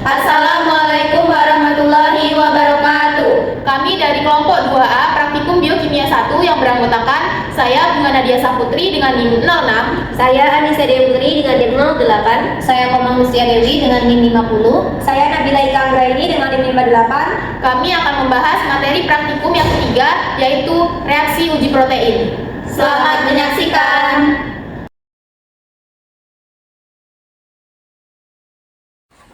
Assalamualaikum warahmatullahi wabarakatuh. Kami dari kelompok 2A Praktikum Biokimia 1 yang beranggotakan saya Bunga Nadia Saputri dengan NIM 06, saya Anissa Dewi Putri dengan NIM 08, saya Komang Mustia Dewi dengan NIM 50, saya Nabila Ika Anggraini dengan NIM 58. Kami akan membahas materi praktikum yang ketiga, yaitu reaksi uji protein. Selamat menyaksikan.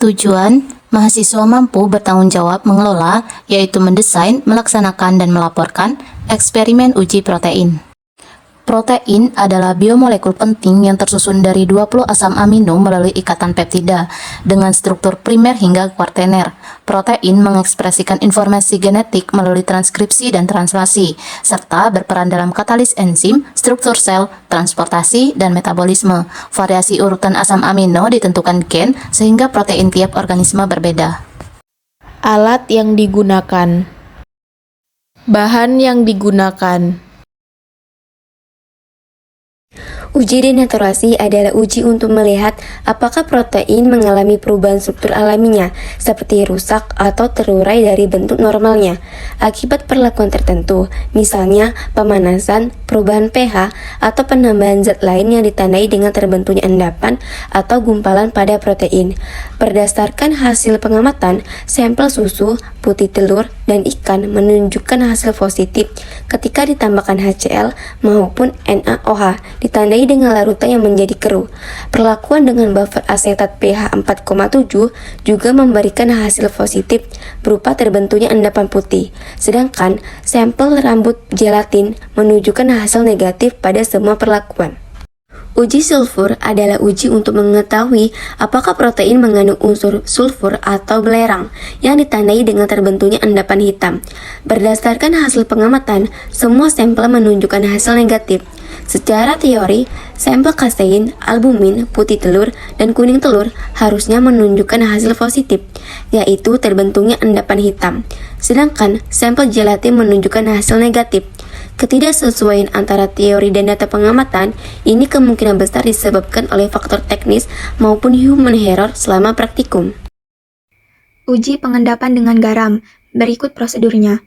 Tujuan, mahasiswa mampu bertanggung jawab mengelola, yaitu mendesain, melaksanakan, dan melaporkan eksperimen uji protein. Protein adalah biomolekul penting yang tersusun dari 20 asam amino melalui ikatan peptida dengan struktur primer hingga kuartener. Protein mengekspresikan informasi genetik melalui transkripsi dan translasi, serta berperan dalam katalis enzim, struktur sel, transportasi, dan metabolisme. Variasi urutan asam amino ditentukan gen, sehingga protein tiap organisme berbeda. Alat yang digunakan, bahan yang digunakan. Uji denaturasi adalah uji untuk melihat apakah protein mengalami perubahan struktur alaminya, seperti rusak atau terurai dari bentuk normalnya, akibat perlakuan tertentu, misalnya pemanasan, perubahan pH, atau penambahan zat lain yang ditandai dengan terbentuknya endapan atau gumpalan pada protein. Berdasarkan hasil pengamatan, sampel susu, putih telur, dan ikan menunjukkan hasil positif ketika ditambahkan HCl maupun NaOH, ditandai dengan larutan yang menjadi keruh. Perlakuan dengan buffer asetat pH 4,7 juga memberikan hasil positif berupa terbentuknya endapan putih, sedangkan sampel rambut gelatin menunjukkan hasil negatif pada semua perlakuan. Uji sulfur adalah uji untuk mengetahui apakah protein mengandung unsur sulfur atau belerang yang ditandai dengan terbentuknya endapan hitam. Berdasarkan hasil pengamatan, semua sampel menunjukkan hasil negatif. Secara teori, sampel kasein, albumin, putih telur, dan kuning telur harusnya menunjukkan hasil positif, yaitu terbentuknya endapan hitam. Sedangkan sampel gelatin menunjukkan hasil negatif. Ketidaksesuaian antara teori dan data pengamatan ini kemungkinan besar disebabkan oleh faktor teknis maupun human error selama praktikum. Uji pengendapan dengan garam. Berikut prosedurnya.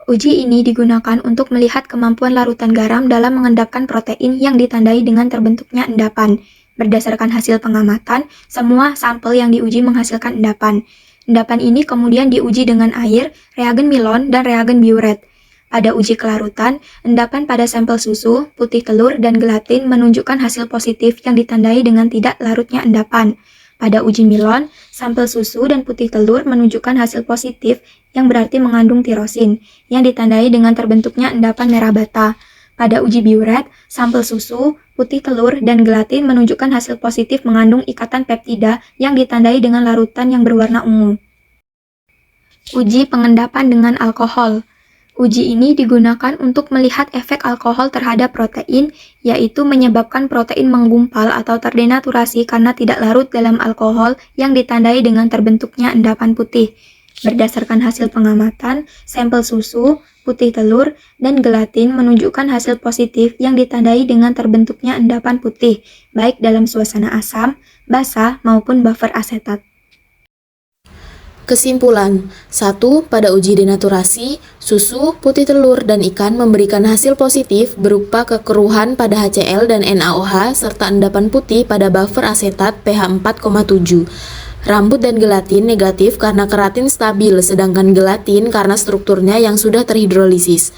Uji ini digunakan untuk melihat kemampuan larutan garam dalam mengendapkan protein yang ditandai dengan terbentuknya endapan. Berdasarkan hasil pengamatan, semua sampel yang diuji menghasilkan endapan. Endapan ini kemudian diuji dengan air, reagen Milon, dan reagen Biuret. Pada uji kelarutan, endapan pada sampel susu, putih telur, dan gelatin menunjukkan hasil positif yang ditandai dengan tidak larutnya endapan. Pada uji Milon, sampel susu dan putih telur menunjukkan hasil positif yang berarti mengandung tirosin, yang ditandai dengan terbentuknya endapan merah bata. Pada uji Biuret, sampel susu, putih telur, dan gelatin menunjukkan hasil positif mengandung ikatan peptida yang ditandai dengan larutan yang berwarna ungu. Uji pengendapan dengan alkohol. Uji ini digunakan untuk melihat efek alkohol terhadap protein, yaitu menyebabkan protein menggumpal atau terdenaturasi karena tidak larut dalam alkohol yang ditandai dengan terbentuknya endapan putih. Berdasarkan hasil pengamatan, sampel susu, putih telur, dan gelatin menunjukkan hasil positif yang ditandai dengan terbentuknya endapan putih, baik dalam suasana asam, basa, maupun buffer asetat. Kesimpulan, 1. Pada uji denaturasi, susu, putih telur, dan ikan memberikan hasil positif berupa kekeruhan pada HCl dan NaOH serta endapan putih pada buffer asetat pH 4,7. Rambut dan gelatin negatif karena keratin stabil, sedangkan gelatin karena strukturnya yang sudah terhidrolisis.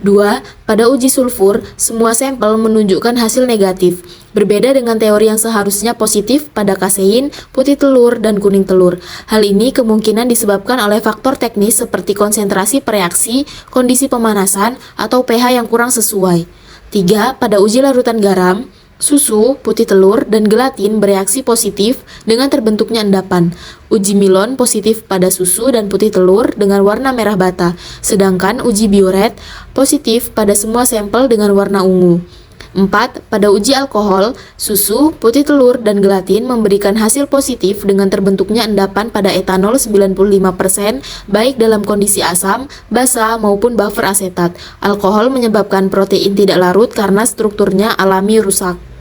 2. Pada uji sulfur, semua sampel menunjukkan hasil negatif, berbeda dengan teori yang seharusnya positif pada kasein, putih telur, dan kuning telur. Hal ini kemungkinan disebabkan oleh faktor teknis seperti konsentrasi pereaksi, kondisi pemanasan, atau pH yang kurang sesuai. 3. Pada uji larutan garam, susu, putih telur, dan gelatin bereaksi positif dengan terbentuknya endapan. Uji Milon positif pada susu dan putih telur dengan warna merah bata, sedangkan uji Biuret positif pada semua sampel dengan warna ungu. 4. Pada uji alkohol, susu, putih telur, dan gelatin memberikan hasil positif dengan terbentuknya endapan pada etanol 95%, baik dalam kondisi asam, basa, maupun buffer asetat. Alkohol menyebabkan protein tidak larut karena strukturnya alami rusak.